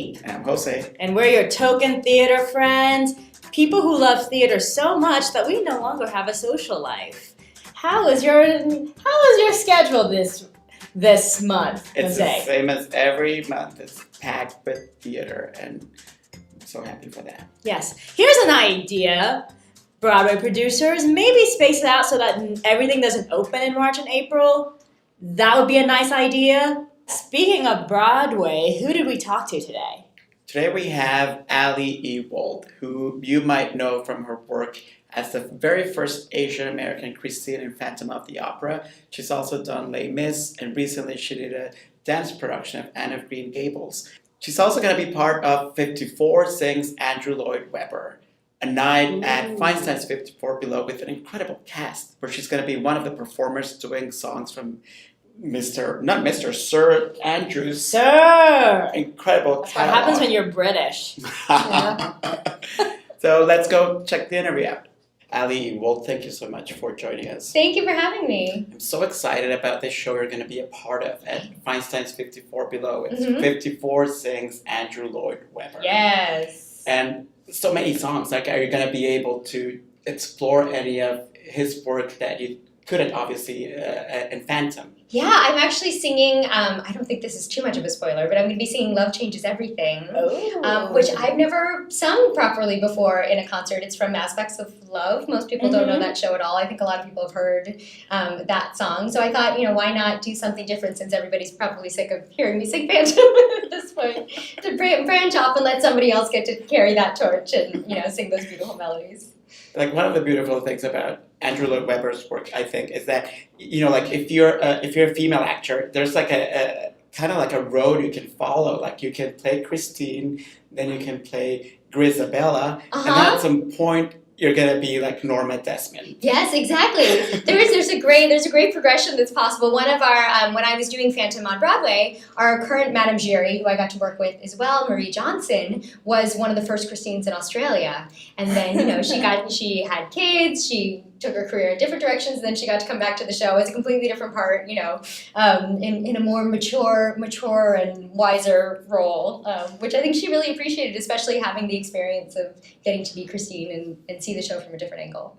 Ali. And I'm Jose. And we're your token theater friends, people who love theater so much that we no longer have a social life. How is your schedule this month, It's Jose? the same as every month. It's packed with theater, and I'm so happy for that. Yes. Here's an idea, Broadway producers. Maybe space it out so that everything doesn't open in March and April. That would be a nice idea. Speaking of Broadway, who did we talk to today? Today we have Ali Ewoldt, who you might know from her work as the very first Asian American Christine in Phantom of the Opera. She's also done Les Mis, and recently she did a dance production of Anne of Green Gables. She's also going to be part of 54 Sings Andrew Lloyd Webber, a night at Feinstein's 54 Below with an incredible cast, where she's going to be one of the performers doing songs from Sir Andrew's Sir! incredible That's catalog. what happens when you're British. So let's go check the interview out. Ali Ewoldt, thank you so much for joining us. Thank you for having me. I'm so excited about this show you're going to be a part of at Feinstein's 54 Below. It's 54 Sings Andrew Lloyd Webber. Yes. And so many songs. Like, are you going to be able to explore any of his work that you couldn't, obviously, in Phantom? Yeah, I'm actually singing, I don't think this is too much of a spoiler, but I'm going to be singing Love Changes Everything, which I've never sung properly before in a concert. It's from Aspects of Love. Most people don't know that show at all. I think a lot of people have heard that song. So I thought, why not do something different, since everybody's probably sick of hearing me sing Phantom at this point, to branch off and let somebody else get to carry that torch and, sing those beautiful melodies. Like, one of the beautiful things about Andrew Lloyd Webber's work, I think, is that, like, if you're a female actor, there's like a kind of like a road you can follow. Like, you can play Christine, then you can play Grisabella, and then at some point you're gonna be like Norma Desmond. Yes, exactly. There's a great progression that's possible. One of our when I was doing Phantom on Broadway, our current Madame Giry, who I got to work with as well, Marie Johnson, was one of the first Christines in Australia. And then she had kids. She took her career in different directions, and then she got to come back to the show as a completely different part, in a more mature and wiser role, which I think she really appreciated, especially having the experience of getting to be Christine and see the show from a different angle.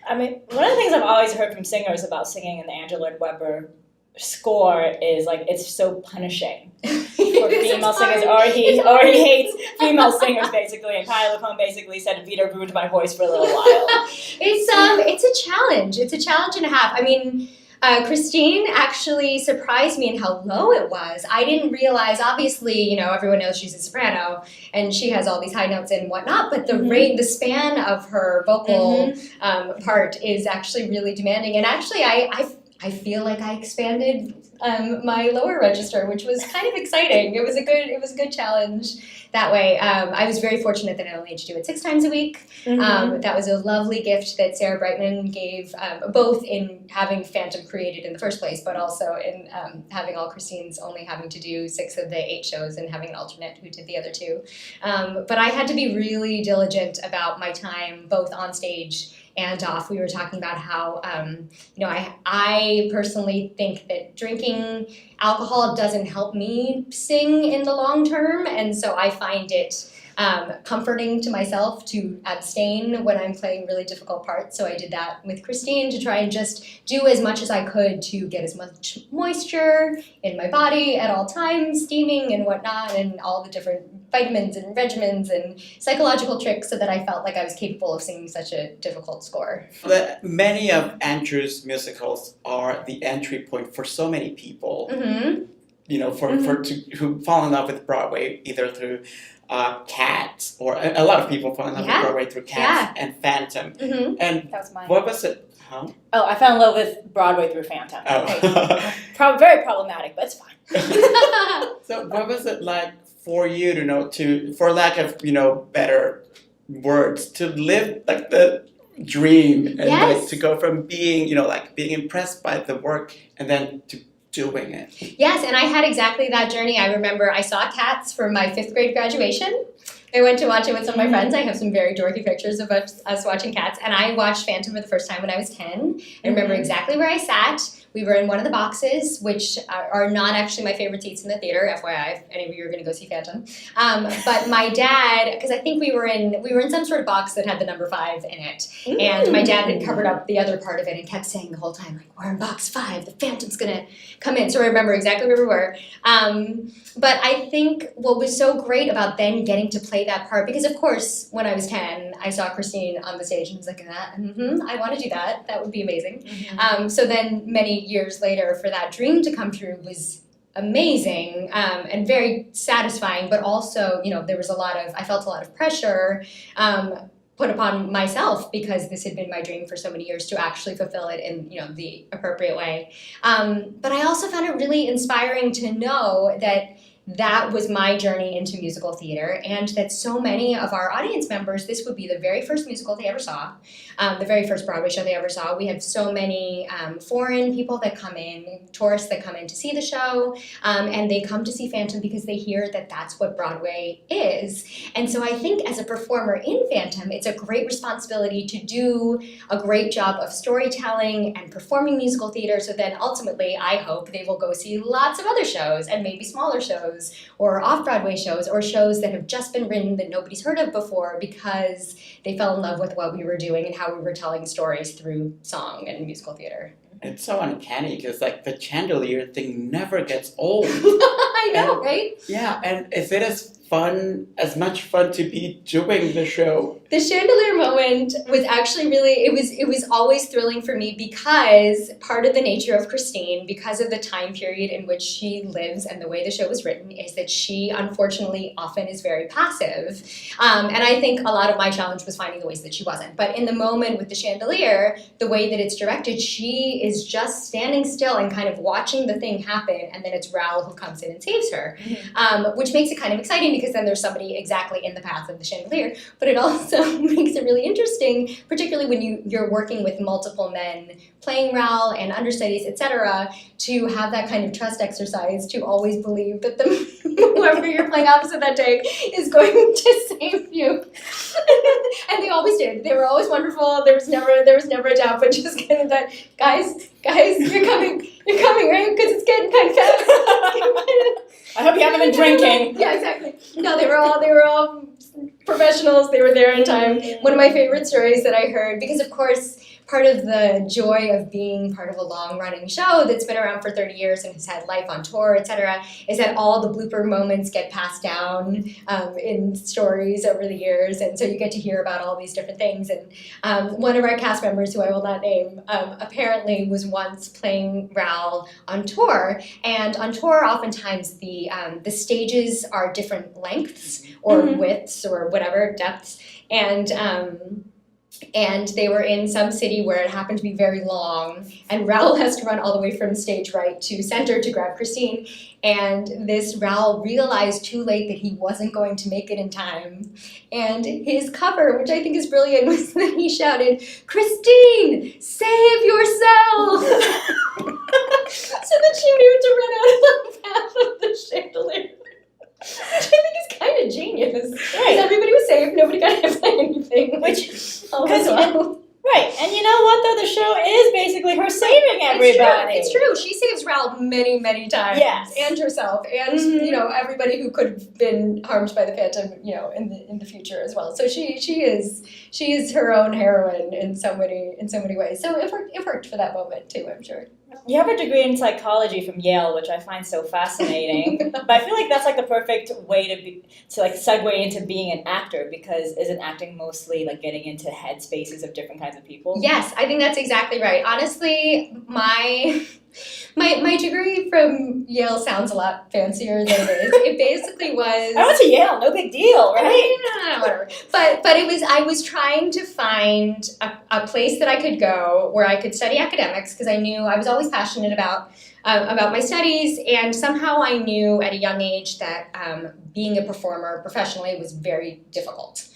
I mean, one of the things I've always heard from singers about singing in the Andrew Lloyd Webber score is, like, it's so punishing for female singers, or he hates female singers, basically, and Kaya LaCombe basically said Vita ruined my voice for a little while. It's a challenge. It's a challenge and a half. I mean, Christine actually surprised me in how low it was. I didn't realize, obviously, everyone knows she's a soprano and she has all these high notes and whatnot, but the span of her vocal part is actually really demanding. And actually, I feel like I expanded my lower register, which was kind of exciting. It was a good challenge that way. I was very fortunate that I only had to do it 6 times a week. That was a lovely gift that Sarah Brightman gave, both in having Phantom created in the first place, but also in having all Christines only having to do 6 of the 8 shows and having an alternate who did the other 2. But I had to be really diligent about my time, both on stage and off. We were talking about how, I personally think that drinking alcohol doesn't help me sing in the long term, and so I find it comforting to myself to abstain when I'm playing really difficult parts. So I did that with Christine to try and just do as much as I could to get as much moisture in my body at all times, steaming and whatnot, and all the different vitamins and regimens and psychological tricks, so that I felt like I was capable of singing such a difficult score. Many of Andrew's musicals are the entry point for so many people. Who fall in love with Broadway either through Cats, or a lot of people fall in love with Broadway through Cats and Phantom. And that was mine. What was it? Huh? Oh, I fell in love with Broadway through Phantom. Oh. Very problematic, but it's fine. So what was it like for you for lack of, better words, to live like the dream and like, to go from being, being impressed by the work and then to doing it? Yes, and I had exactly that journey. I remember I saw Cats for my 5th grade graduation. I went to watch it with some of my friends. I have some very dorky pictures of us watching Cats. And I watched Phantom for the first time when I was 10. I remember exactly where I sat, We were in one of the boxes, which are not actually my favorite seats in the theater, FYI, if any of you are going to go see Phantom. But my dad, because I think we were in some sort of box that had the number 5 in it, and my dad had covered up the other part of it and kept saying the whole time, like, we're in box 5, the Phantom's going to come in. So I remember exactly where we were. But I think what was so great about then getting to play that part, because of course, when I was 10, I saw Christine on the stage and was like, I want to do that. That would be amazing. So then many years later, for that dream to come true was amazing and very satisfying, but also, there was I felt a lot of pressure put upon myself because this had been my dream for so many years to actually fulfill it in, the appropriate way. But I also found it really inspiring to know that was my journey into musical theater, and that so many of our audience members, this would be the very first musical they ever saw, the very first Broadway show they ever saw. We have so many foreign people that come in, tourists that come in to see the show, and they come to see Phantom because they hear that that's what Broadway is. And so I think as a performer in Phantom, it's a great responsibility to do a great job of storytelling and performing musical theater, so then ultimately, I hope they will go see lots of other shows, and maybe smaller shows, or off-Broadway shows, or shows that have just been written that nobody's heard of before because they fell in love with what we were doing and how we were telling stories through song and musical theater. It's so uncanny because the chandelier thing never gets old. I know, right? Yeah, and is it as much fun to be doing the show? The chandelier moment was actually it was always thrilling for me because part of the nature of Christine, because of the time period in which she lives and the way the show was written, is that she unfortunately often is very passive. And I think a lot of my challenge was finding the ways that she wasn't. But in the moment with the chandelier, the way that it's directed, she is just standing still and kind of watching the thing happen, and then it's Raoul who comes in and saves her, which makes it kind of exciting because then there's somebody exactly in the path of the chandelier. But it also makes it really interesting, particularly when you're working with multiple men playing Raoul and understudies, etc., to have that kind of trust exercise to always believe that whoever you're playing opposite that day is going to save you. And they always did. They were always wonderful. There was never a doubt, but just kind of that, guys, you're coming, right? Because it's getting kind of fast. I hope you haven't been drinking. Yeah, exactly. No, they were all professionals. They were there in time. One of my favorite stories that I heard, because of course, part of the joy of being part of a long-running show that's been around for 30 years and has had life on tour, etc., is that all the blooper moments get passed down in stories over the years, and so you get to hear about all these different things. And one of our cast members, who I will not name, apparently was once playing Raoul on tour, and on tour, oftentimes the stages are different lengths or widths or whatever, depths, and they were in some city where it happened to be very long, and Raoul has to run all the way from stage right to center to grab Christine, and this Raoul realized too late that he wasn't going to make it in time, and his cover, which I think is brilliant, was that he shouted, "Christine, save yourself!" So that she knew to run out of the path of the chandelier. Which I think is kind of genius. Right. Everybody was safe, nobody got hit by anything. Right, and you know what though? The show is basically her saving everybody. It's true. She saves Raoul many, many times. Yes. And herself, and everybody who could have been harmed by the Phantom, in the future as well. So she is her own heroine in so many ways. So it worked for that moment too, I'm sure. You have a degree in psychology from Yale, which I find so fascinating. But I feel like that's the perfect way to segue into being an actor, because isn't acting mostly getting into head spaces of different kinds of people? Yes, I think that's exactly right. Honestly, my degree from Yale sounds a lot fancier than it is. It basically was... I went to Yale, no big deal, right? No, whatever. But I was trying to find a place that I could go where I could study academics, because I knew I was always passionate about my studies, and somehow I knew at a young age that being a performer professionally was very difficult.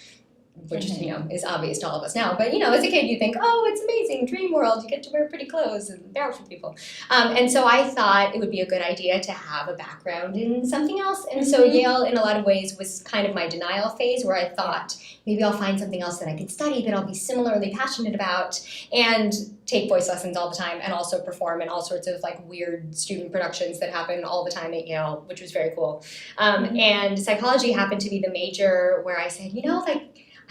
which is obvious to all of us now. But as a kid, you think, oh, it's amazing, dream world. You get to wear pretty clothes and powerful people. And so I thought it would be a good idea to have a background in something else. And so Yale, in a lot of ways, was kind of my denial phase, where I thought maybe I'll find something else that I could study that I'll be similarly passionate about, and take voice lessons all the time, and also perform in all sorts of like weird student productions that happen all the time at Yale, which was very cool. And psychology happened to be the major where I said,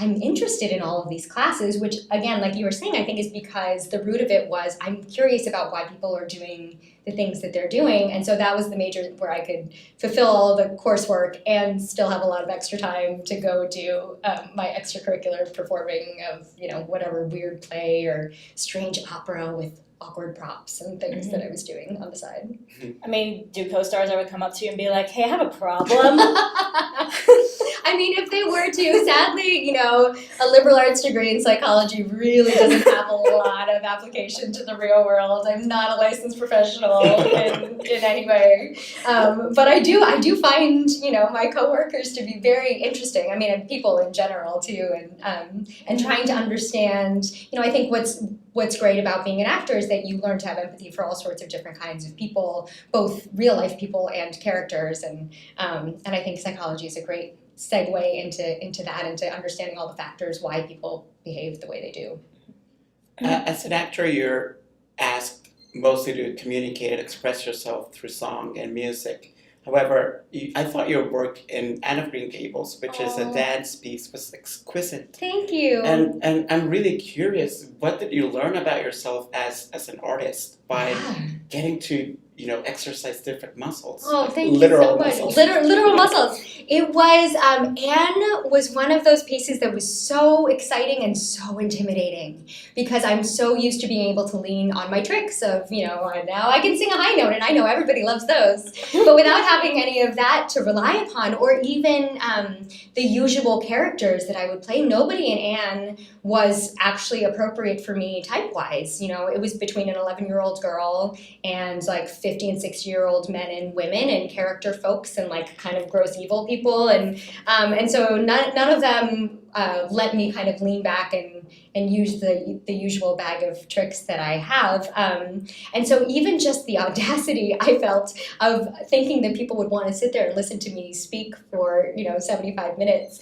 I'm interested in all of these classes, which again, like you were saying, I think is because the root of it was I'm curious about why people are doing the things that they're doing. And so that was the major where I could fulfill all of the coursework and still have a lot of extra time to go do my extracurricular performing of, whatever weird play or strange opera with awkward props and things that I was doing on the side. I mean, do co-stars ever come up to you and be like, hey, I have a problem? I mean, if they were to, sadly, a liberal arts degree in psychology really doesn't have a lot of application to the real world. I'm not a licensed professional in any way. But I do find, my coworkers to be very interesting. I mean, and people in general too, and trying to understand, I think what's great about being an actor is that you learn to have empathy for all sorts of different kinds of people, both real life people and characters, and I think psychology is a great segue into that, into understanding all the factors why people behave the way they do. As an actor, you're asked mostly to communicate and express yourself through song and music. However, I thought your work in Anne of Green Gables, which is a dance piece, was exquisite. Thank you. And I'm really curious, what did you learn about yourself as an artist by getting to exercise different muscles? Oh, thank you literal so much. muscles. Literal muscles. It was, Anne was one of those pieces that was so exciting and so intimidating, because I'm so used to being able to lean on my tricks of, now I can sing a high note, and I know everybody loves those. But without having any of that to rely upon, or even the usual characters that I would play, nobody in Anne was actually appropriate for me type-wise. It was between an 11-year-old girl and like 50 and 60-year-old men and women and character folks and like kind of gross evil people, and so none of them let me kind of lean back and use the usual bag of tricks that I have, and so even just the audacity I felt of thinking that people would want to sit there and listen to me speak for 75 minutes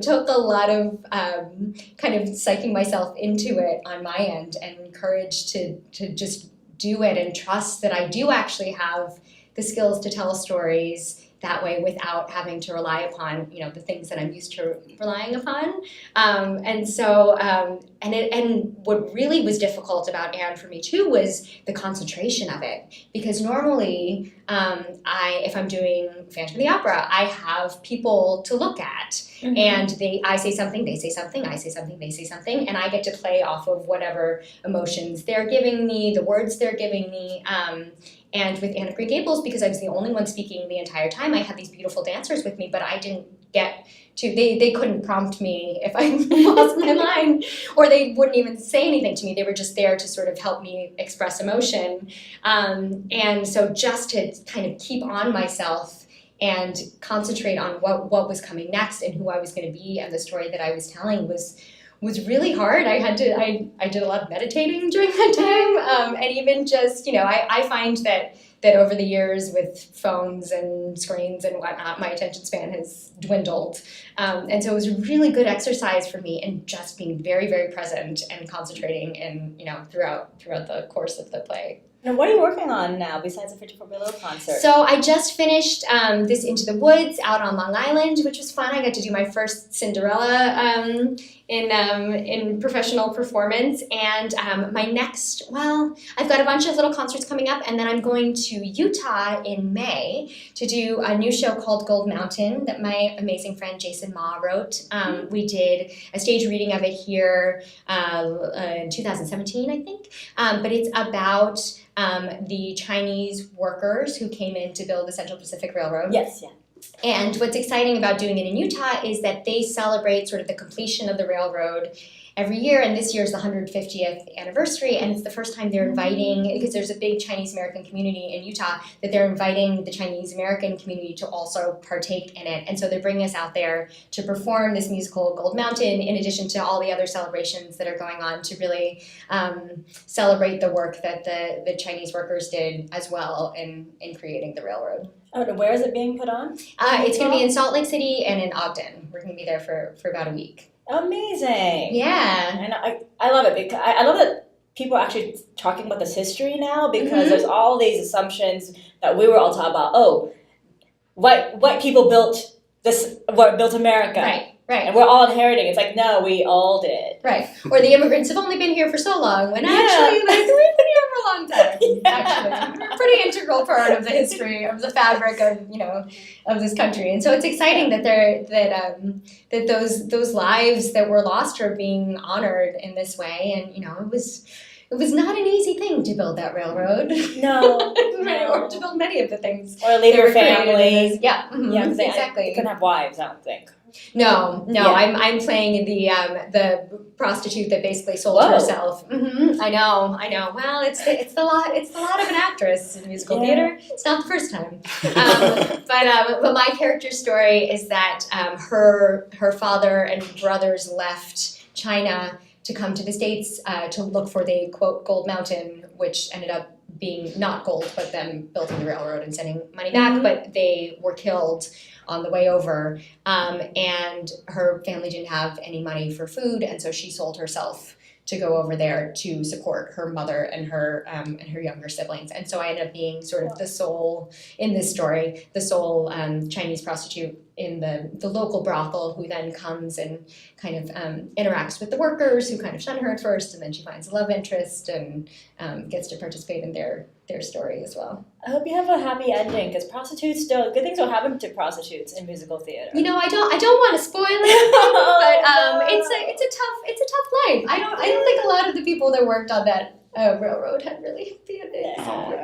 took a lot of kind of psyching myself into it on my end, and courage to just do it and trust that I do actually have the skills to tell stories that way without having to rely upon the things that I'm used to relying upon, and what really was difficult about Anne for me too was the concentration of it, because normally if I'm doing Phantom of the Opera, I have people to look at, and I say something, they say something, I say something, they say something, and I get to play off of whatever emotions they're giving me, the words they're giving me. And with Anne of Green Gables, because I was the only one speaking the entire time, I had these beautiful dancers with me, but I didn't get to, they couldn't prompt me if I lost my mind, or they wouldn't even say anything to me. They were just there to sort of help me express emotion. And so just to kind of keep on myself and concentrate on what was coming next and who I was going to be and the story that I was telling was really hard. I did a lot of meditating during that time, and even just, I find that over the years with phones and screens and whatnot, my attention span has dwindled, and so it was a really good exercise for me in just being very, very present and concentrating, and throughout the course of the play. Now, what are you working on now besides the 54 Below concert? So I just finished this Into the Woods out on Long Island, which was fun. I got to do my first Cinderella in professional performance, and my next, I've got a bunch of little concerts coming up, and then I'm going to Utah in May to do a new show called Gold Mountain that my amazing friend Jason Ma wrote. We did a stage reading of it here in 2017, I think, but it's about the Chinese workers who came in to build the Central Pacific Railroad. Yes, yeah. And what's exciting about doing it in Utah is that they celebrate sort of the completion of the railroad every year, and this year is the 150th anniversary, and it's the first time they're inviting, because there's a big Chinese American community in Utah, that they're inviting the Chinese American community to also partake in it. And so they're bringing us out there to perform this musical Gold Mountain, in addition to all the other celebrations that are going on, to really celebrate the work that the Chinese workers did as well in creating the railroad. Oh, and where is it being put on? It's going to be in Salt Lake City and in Ogden. We're going to be there for about a week. Amazing. Yeah. And I love it, because I love that people are actually talking about this history now, because there's all these assumptions that we were all taught about. Oh, white people built America. Right. And we're all inheriting. It's like, no, we all did. Right. Or the immigrants have only been here for so long, when actually, like, we've been here for a long time. Actually, we're a pretty integral part of the history, of the fabric of this country. And so it's exciting that that those lives that were lost are being honored in this way. And it was not an easy thing to build that railroad. No. Or to build many of the things. Or leave your family. Yeah. Yeah, because exactly. they couldn't have wives, I don't think. No. Yeah. I'm playing the prostitute that basically sold herself. I know. Well, it's the lot of an actress in musical theater. It's not the first time. But my character's story is that her father and brothers left China to come to the States to look for the, quote, Gold Mountain, which ended up being not gold, but them building the railroad and sending money back. But they were killed on the way over, and her family didn't have any money for food, and so she sold herself to go over there to support her mother and her younger siblings. And so I ended up being sort of the sole, in this story, the sole Chinese prostitute in the local brothel, who then comes and kind of interacts with the workers, who kind of shun her at first, and then she finds a love interest and gets to participate in their story as well. I hope you have a happy ending, because good things don't happen to prostitutes in musical theater. I don't want to spoil it, but it's a tough life. I don't think a lot of the people that worked on that railroad had really happy endings.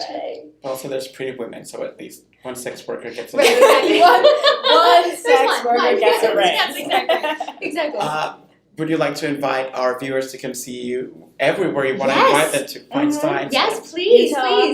Right. Also, there's pretty women, so at least one sex worker gets a Right, exactly. One sex worker gets a ring. Yes, exactly. Would you like to invite our viewers to come see you everywhere you want to invite them to Feinstein's? Yes, please.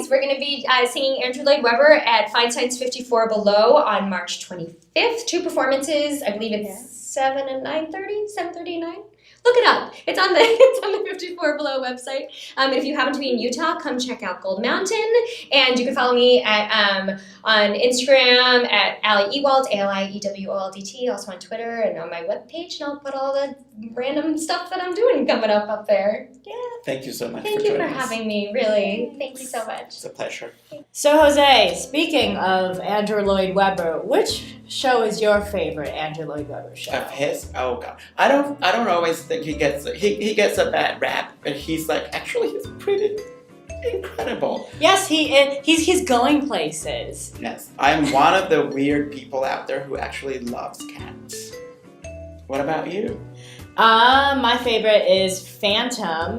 We're going to be singing Andrew Lloyd Webber at Feinstein's 54 Below on March 25th. 2 performances. I believe it's 7 and 9:30, 7:30 and 9. Look it up. It's on the 54 Below website. If you happen to be in Utah, come check out Gold Mountain. And you can follow me at on Instagram at Ali Ewoldt, ALIEWOLDT, also on Twitter and on my webpage. And I'll put all the random stuff that I'm doing coming up there. Yeah. Thank you so much Thank for joining you for us. having me, really. Thank you so much. It's a pleasure. So, Jose, speaking of Andrew Lloyd Webber, which show is your favorite Andrew Lloyd Webber show? Of his? Oh god. I don't always think he gets a bad rap, but he's pretty incredible. Yes, he's going places. Yes. I'm one of the weird people out there who actually loves cats. What about you? My favorite is Phantom.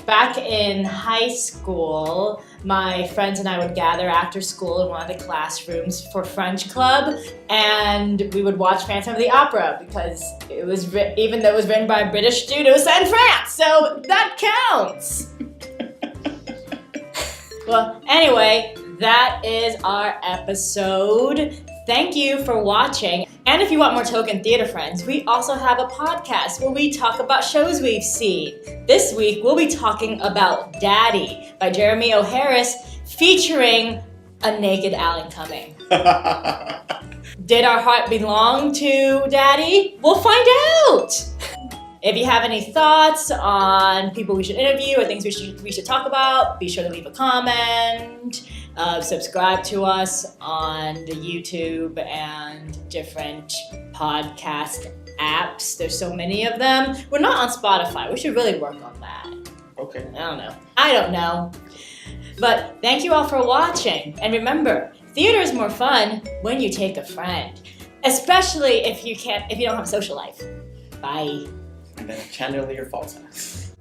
Back in high school, my friends and I would gather after school in one of the classrooms for French club, and we would watch Phantom of the Opera, because it was even though it was written by a British dude, it was set in France, so that counts. Well, anyway, that is our episode. Thank you for watching. And if you want more Token Theater friends, we also have a podcast where we talk about shows we've seen. This week, we'll be talking about Daddy by Jeremy O. Harris, featuring a naked Alan Cumming. Did our heart belong to Daddy? We'll find out! If you have any thoughts on people we should interview or things we should talk about, be sure to leave a comment. Subscribe to us on the YouTube and different podcast apps. There's so many of them. We're not on Spotify. We should really work on that. Okay. I don't know. But thank you all for watching. And remember, theater is more fun when you take a friend. Especially if you don't have a social life. Bye. And then chandelier falls on us.